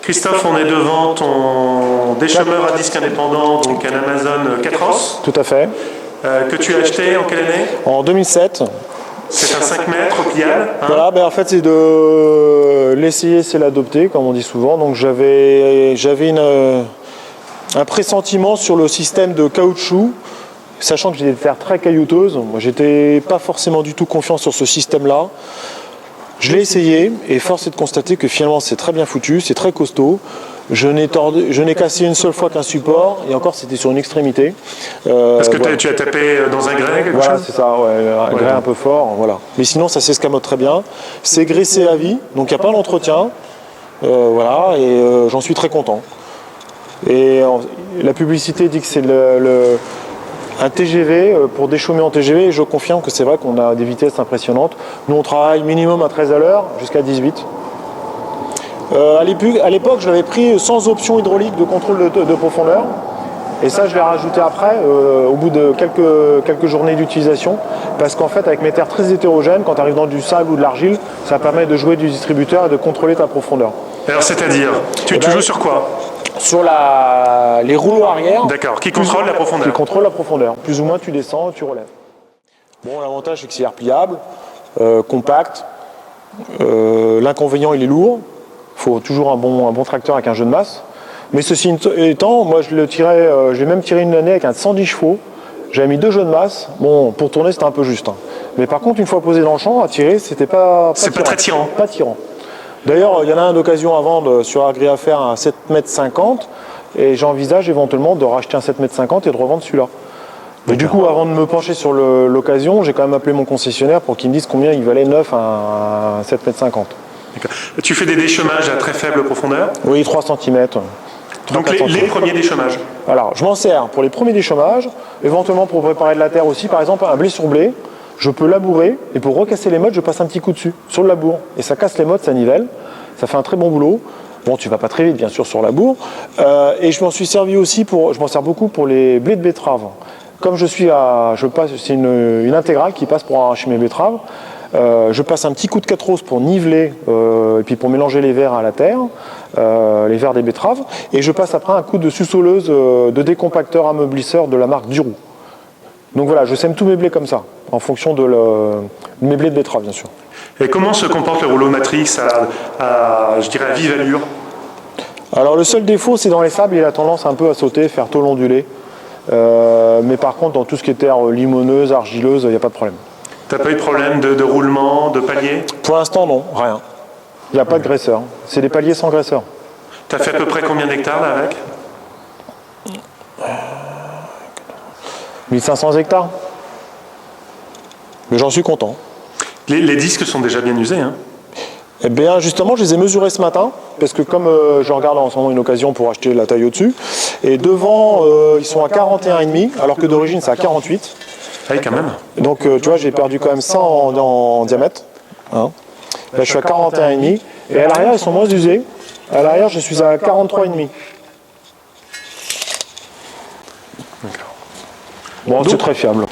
Christophe, on est devant ton déchômeur à disque indépendant, donc un Amazon 4os. Tout à fait. Que tu as acheté en quelle année? En 2007. C'est un 5 mètres pliable, hein? Voilà, en fait, c'est de l'essayer, c'est l'adopter, comme on dit souvent. Donc j'avais un pressentiment sur le système de caoutchouc, sachant que j'ai des terres très caillouteuses. Moi, j'étais pas forcément du tout confiant sur ce système-là. Je l'ai essayé et force est de constater que finalement c'est très bien foutu, c'est très costaud. Je n'ai cassé une seule fois qu'un support et encore c'était sur une extrémité. Parce que tu as tapé dans un grès, quelque chose? Voilà, c'est ça, un grès un peu fort, voilà. Mais sinon ça s'escamote très bien. C'est graissé à vie, donc il n'y a pas d'entretien. Voilà, et j'en suis très content. Et la publicité dit que c'est un TGV pour déchaumer en TGV, et je confirme que c'est vrai qu'on a des vitesses impressionnantes. Nous on travaille minimum à 13 à l'heure jusqu'à 18. À l'époque je l'avais pris sans option hydraulique de contrôle de profondeur, et ça je l'ai rajouté après au bout de quelques journées d'utilisation, parce qu'en fait avec mes terres très hétérogènes, quand tu arrives dans du sable ou de l'argile, ça permet de jouer du distributeur et de contrôler ta profondeur. Alors c'est-à-dire, tu joues sur quoi? Sur les rouleaux arrière. D'accord, qui contrôle la profondeur. Qui contrôle la profondeur. Plus ou moins tu descends, tu relèves. Bon, l'avantage c'est que c'est pliable, compact. L'inconvénient il est lourd. Il faut toujours un bon tracteur avec un jeu de masse. Mais ceci étant, moi je le tirais, j'ai même tiré une année avec un 110 chevaux. J'avais mis 2 jeux de masse. Bon, pour tourner c'était un peu juste. Hein. Mais par contre, une fois posé dans le champ, à tirer, c'était pas très tirant. Pas tirant. D'ailleurs, il y en a un d'occasion à vendre sur Agriaffaire à 7,50 m, et j'envisage éventuellement de racheter un 7,50 m et de revendre celui-là. Et du coup, avant de me pencher sur l'occasion, j'ai quand même appelé mon concessionnaire pour qu'il me dise combien il valait neuf un 7,50 m. Tu fais des déchômages à très faible profondeur? Oui, 3 cm. Donc les premiers déchômages? Alors, je m'en sers pour les premiers déchômages, éventuellement pour préparer de la terre aussi, par exemple un blé sur blé. Je peux labourer, et pour recasser les mottes, je passe un petit coup dessus, sur le labour. Et ça casse les mottes, ça nivelle, ça fait un très bon boulot. Bon, tu vas pas très vite, bien sûr, sur le labour. Et je m'en suis servi aussi je m'en sers beaucoup pour les blés de betterave. Comme c'est une intégrale qui passe pour arracher mes betteraves. Je passe un petit coup de 4 pour niveler, et puis pour mélanger les vers à la terre, les vers des betteraves. Et je passe après un coup de suçoleuse de décompacteur ameublisseur de la marque Duroux. Donc voilà, je sème tous mes blés comme ça, en fonction de mes blés de betterave, bien sûr. Et comment se comporte le rouleau Matrix à vive allure? Alors le seul défaut, c'est dans les sables, il a tendance un peu à sauter, faire tôle ondulée. Mais par contre, dans tout ce qui est terre limoneuse, argileuse, il n'y a pas de problème. T'as pas eu de problème de roulement, de palier? Pour l'instant, non, rien. Il n'y a pas de graisseur. C'est des paliers sans graisseur. T'as fait à peu près combien d'hectares là avec? 1500 hectares. Mais j'en suis content. Les disques sont déjà bien usés, hein? Eh bien, justement, je les ai mesurés ce matin, parce que comme je regarde en ce moment une occasion pour acheter la taille au-dessus, et devant, ils sont à 41,5, alors que d'origine, c'est à 48. Ah oui, quand même. Donc, tu vois, j'ai perdu quand même 100 en diamètre. Hein. Là, je suis à 41,5. Et à l'arrière, ils sont moins usés. À l'arrière, je suis à 43,5. Bon, c'est très fiable.